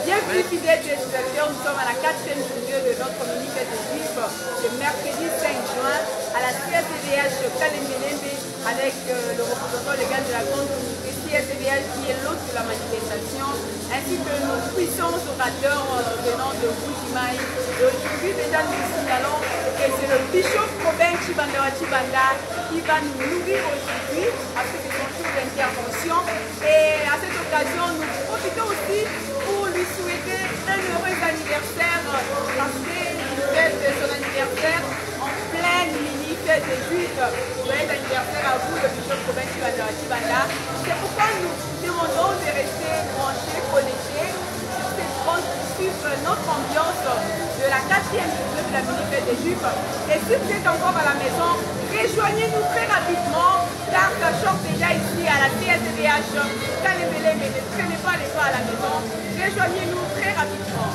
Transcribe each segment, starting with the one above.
Bienvenue fidèles téléspectateurs, nous sommes à la 4e journée de notre mini-fête des Juifs, le mercredi 5 juin, à la CSDH Kalembelembe, avec le représentant légal de la grande communauté CSDH qui est l'hôte de la manifestation, ainsi que nos puissants orateurs venant de Boujimaï. Aujourd'hui, déjà, nous signalons que c'est le bishop Robin Chibanda qui va nous nourrir aujourd'hui après son tour d'intervention. Et à cette occasion, nous profitons aussi pour lui souhaiter un heureux anniversaire parce qu'il fête son anniversaire en pleine mini-fête des Juifs. Joyeux anniversaire à vous, le bishop Robin Chibanda. C'est pourquoi nous demandons de rester branchés, connectés sur cette bande pour suivre notre ambiance de la 4e journée de la mini-fête des Juifs. Et si vous êtes encore à la maison, rejoignez-nous très rapidement car ça chante déjà ici à la CSDH Kalembelembe. Mais ne traînez pas les pas à la maison, rejoignez-nous très rapidement.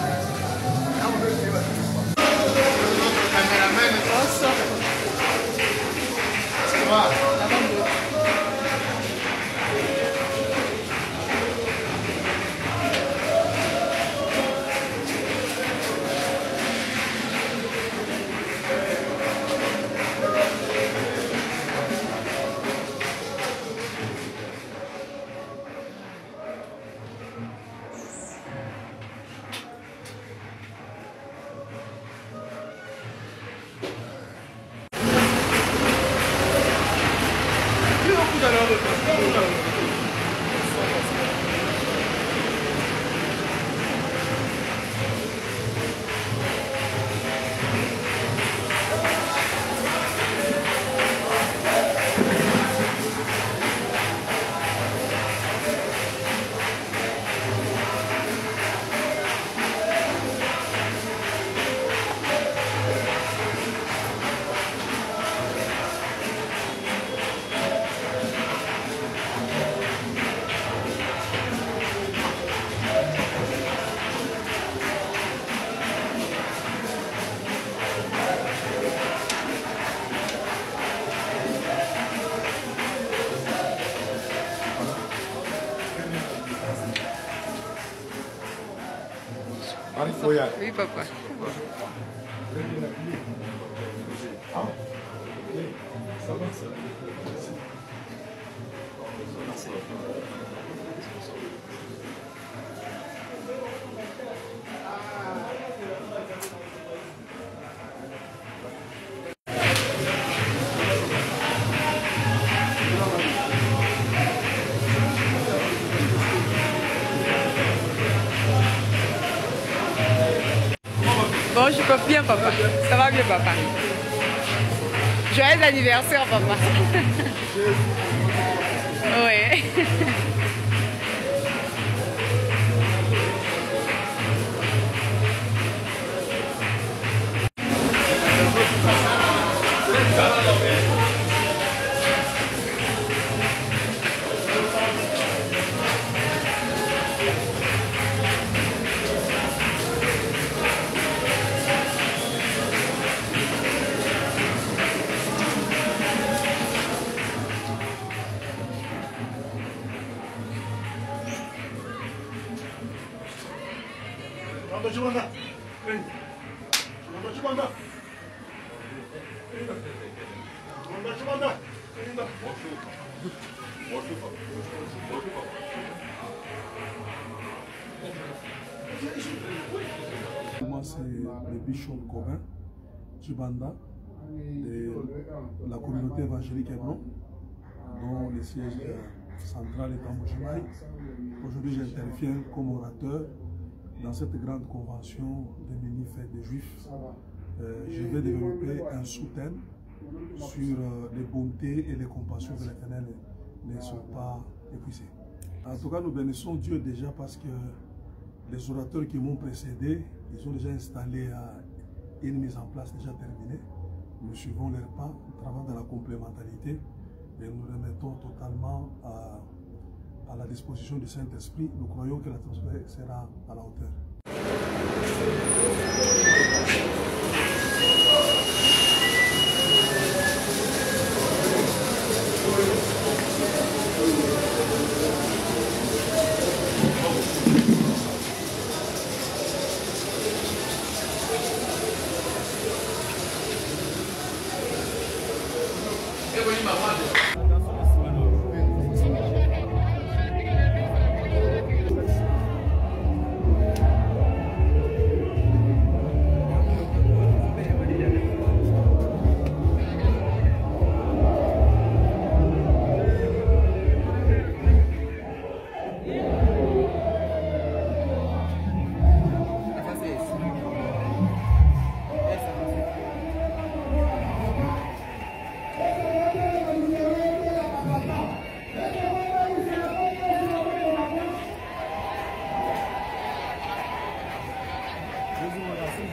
Oui, papa. Bon, je peux bien, papa. Ça va bien, papa. Joyeux anniversaire, papa. Oui. Moi, c'est le bishop Robin Chibanda de la communauté évangélique Hébron, dont le siège central est en Boujimaï. Aujourd'hui, j'interviens comme orateur dans cette grande convention des mini-fêtes des Juifs. Je vais développer un sous-thème sur les bontés et les compassions de l'Éternel ne sont pas épuisées. En tout cas, nous bénissons Dieu déjà parce que les orateurs qui m'ont précédé, ils ont déjà installé une mise en place déjà terminée. Nous suivons leur pas, nous travaillons dans la complémentarité et nous remettons totalement à la disposition du Saint-Esprit. Nous croyons que l'atmosphère sera à la hauteur.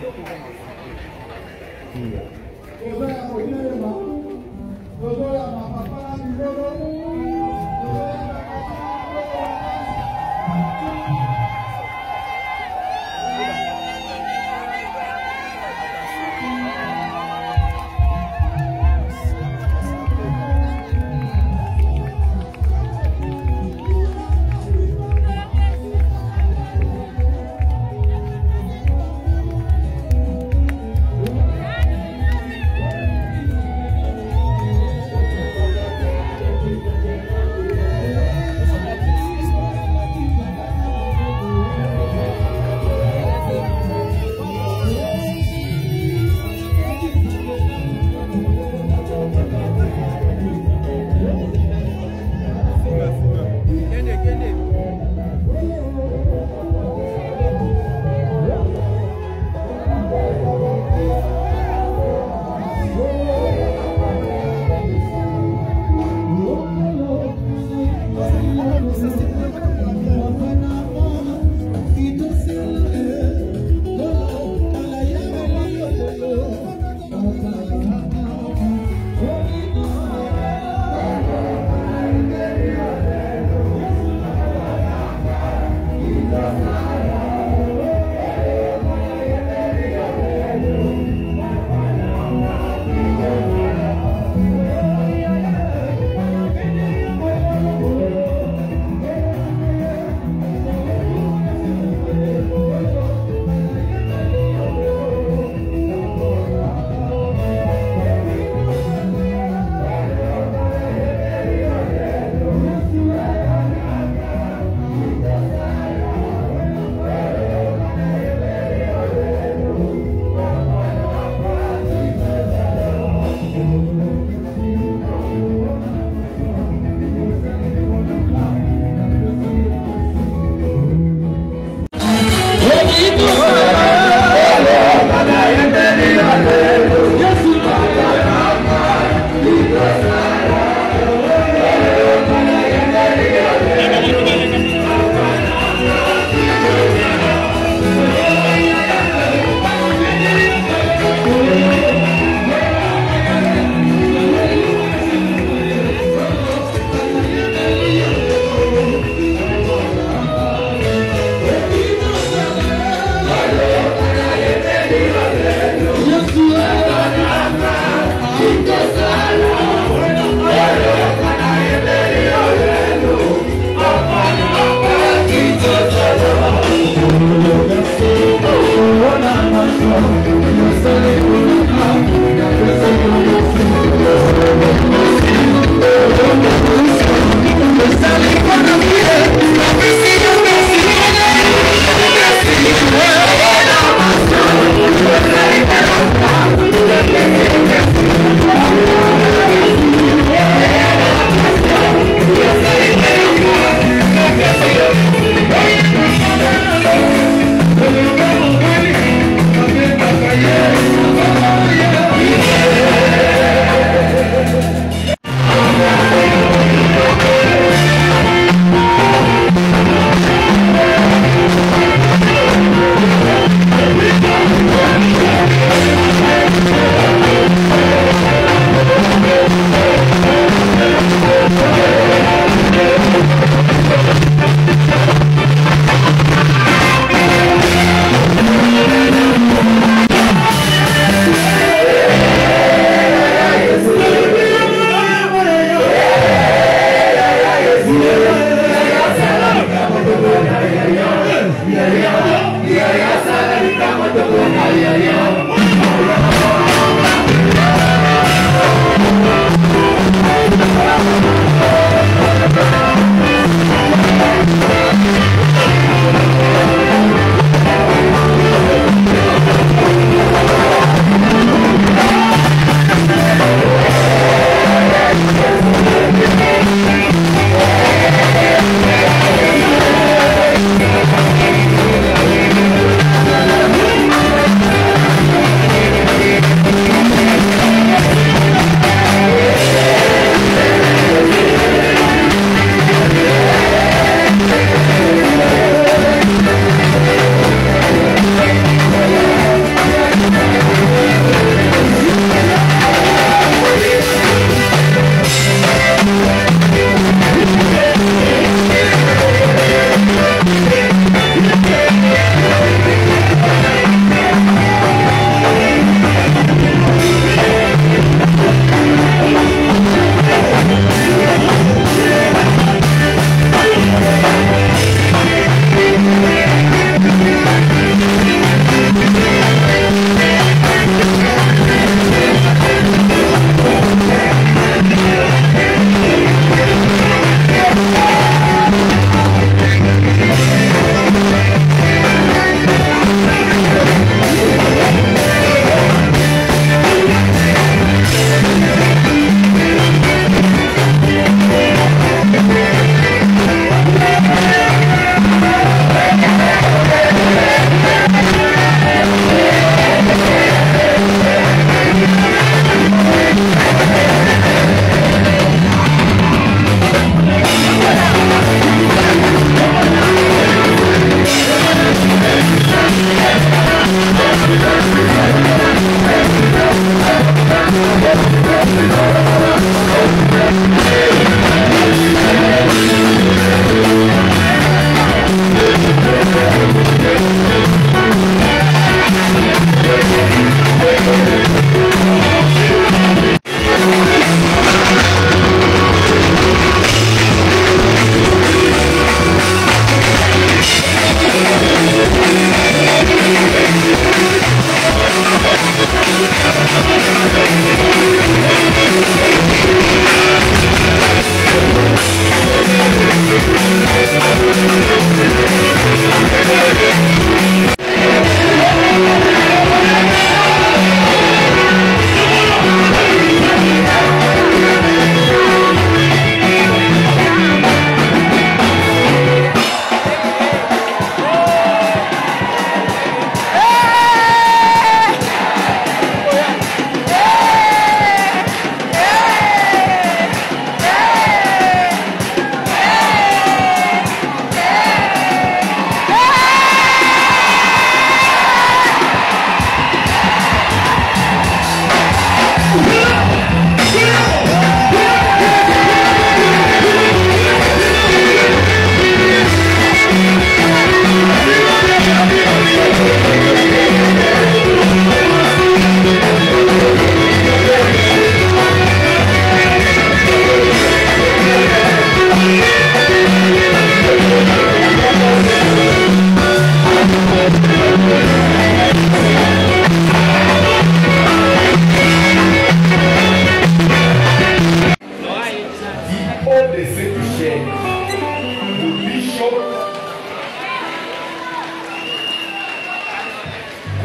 Yes,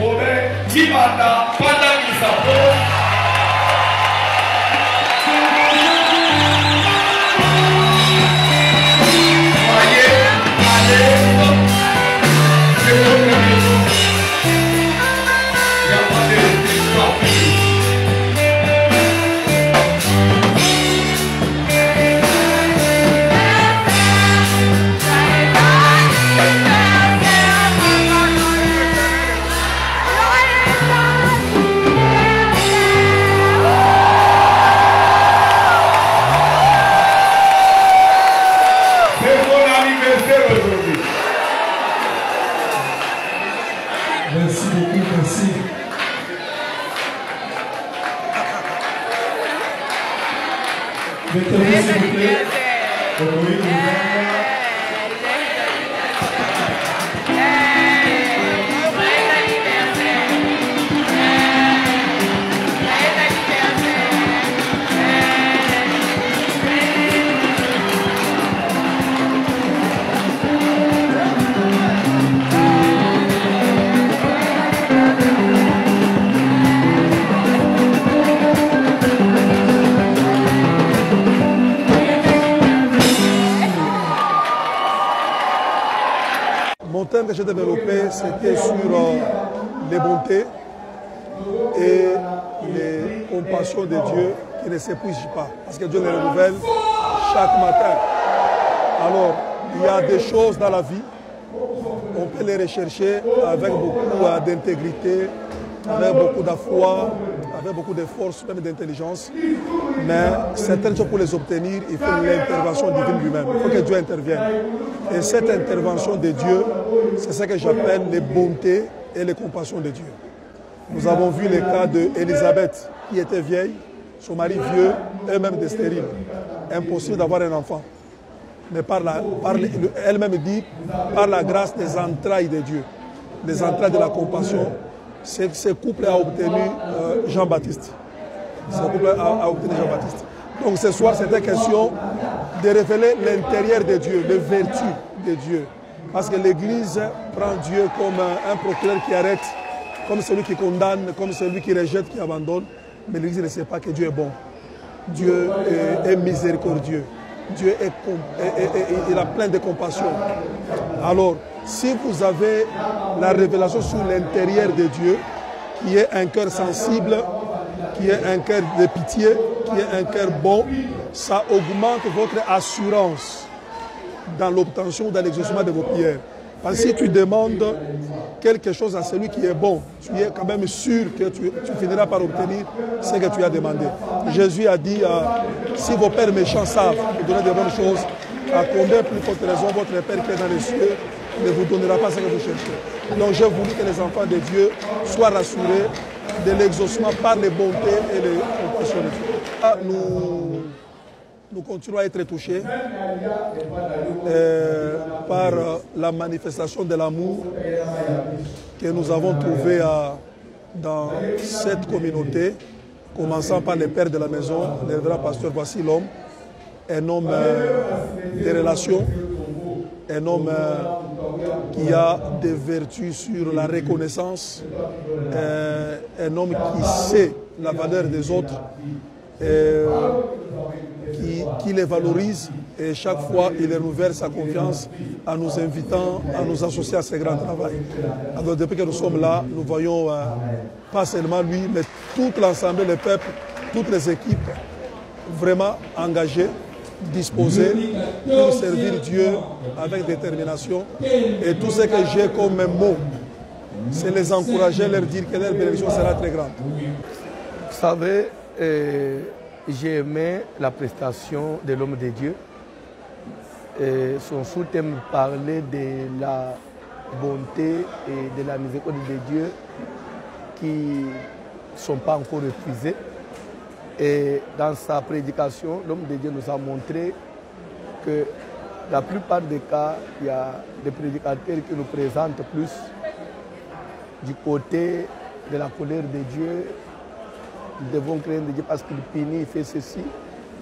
Robert Jibanda pendant qu'il s'appelle. Merci beaucoup, merci. Mettez-vous s'il vous plaît. Mon thème que j'ai développé, c'était sur les bontés et les compassions de Dieu qui ne s'épuisent pas. Parce que Dieu les renouvelle chaque matin. Alors, il y a des choses dans la vie, on peut les rechercher avec beaucoup d'intégrité, avec beaucoup de foi, avec beaucoup de force, même d'intelligence. Mais certaines choses, pour les obtenir, il faut l'intervention divine lui-même. Il faut que Dieu intervienne. Et cette intervention de Dieu, c'est ce que j'appelle les bontés et les compassions de Dieu. Nous avons vu le cas d'Élisabeth, qui était vieille, son mari vieux, elle-même stérile. Impossible d'avoir un enfant. Mais elle-même dit, par la grâce des entrailles de Dieu, des entrailles de la compassion, ce couple a obtenu Jean-Baptiste. Ce couple a obtenu Jean-Baptiste. Donc ce soir, c'était question de révéler l'intérieur de Dieu, les vertus de Dieu. Parce que l'Église prend Dieu comme un procureur qui arrête, comme celui qui condamne, comme celui qui rejette, qui abandonne. Mais l'Église ne sait pas que Dieu est bon. Dieu est miséricordieux. Dieu il a plein de compassion. Alors, si vous avez la révélation sur l'intérieur de Dieu, qui est un cœur sensible, qui est un cœur de pitié, qui est un cœur bon, ça augmente votre assurance dans l'obtention, dans l'exaucement de vos prières. Parce que si tu demandes quelque chose à celui qui est bon, tu es quand même sûr que tu finiras par obtenir ce que tu as demandé. Jésus a dit, si vos pères méchants savent vous donner de bonnes choses, à combien plus forte raison votre Père qui est dans les cieux ne vous donnera pas ce que vous cherchez. Donc j'ai voulu que les enfants de Dieu soient rassurés de l'exaucement par les bontés et les compassions de Dieu. Nous continuons à être touchés par la manifestation de l'amour que nous avons trouvé dans cette communauté, commençant par les pères de la maison, le grand pasteur, voici l'homme, un homme des relations, un homme qui a des vertus sur la reconnaissance, un homme qui sait la valeur des autres, qui les valorise et chaque fois il renouvelle sa confiance en nous invitant à nous associer à ce grand travail. Alors depuis que nous sommes là, nous voyons pas seulement lui, mais tout l'ensemble, le peuple, toutes les équipes vraiment engagées, disposées pour servir Dieu avec détermination. Et tout ce que j'ai comme mot, c'est les encourager, leur dire que leur bénédiction sera très grande. Vous savez, j'ai aimé la prestation de l'homme de Dieu. Son sous-thème parlait de la bonté et de la miséricorde de Dieu qui ne sont pas encore épuisés. Et dans sa prédication, l'homme de Dieu nous a montré que la plupart des cas, il y a des prédicateurs qui nous présentent plus du côté de la colère de Dieu. Nous devons craindre Dieu parce qu'il punit, il fait ceci.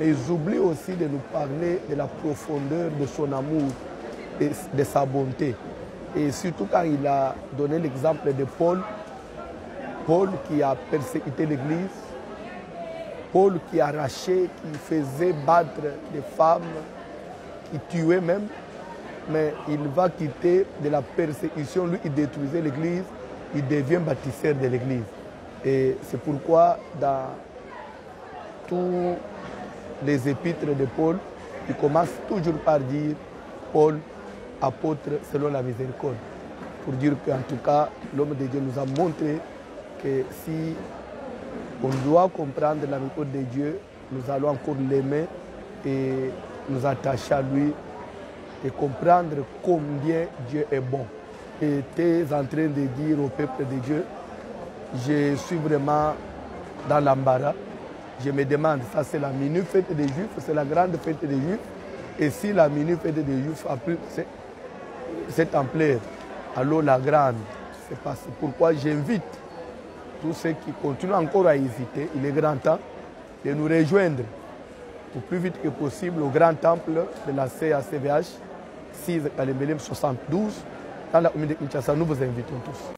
Mais ils oublient aussi de nous parler de la profondeur de son amour, de sa bonté. Et surtout quand il a donné l'exemple de Paul, Paul qui a persécuté l'Église, Paul qui arrachait, qui faisait battre des femmes, qui tuait même, mais il va quitter de la persécution, lui il détruisait l'Église, il devient bâtisseur de l'Église. Et c'est pourquoi dans tous les épîtres de Paul, il commence toujours par dire Paul, apôtre selon la miséricorde. Pour dire qu'en tout cas, l'homme de Dieu nous a montré que si on doit comprendre la miséricorde de Dieu, nous allons encore l'aimer et nous attacher à lui et comprendre combien Dieu est bon. J'étais en train de dire au peuple de Dieu, je suis vraiment dans l'embarras. Je me demande, ça c'est la minute fête des Juifs, c'est la grande fête des Juifs. Et si la minute fête des Juifs a pris cette ampleur, alors la grande, c'est pourquoi j'invite tous ceux qui continuent encore à hésiter, il est grand temps de nous rejoindre au plus vite que possible au grand temple de la CACVH, 6 Kalembelem 72, dans la commune de Kinshasa. Nous vous invitons tous.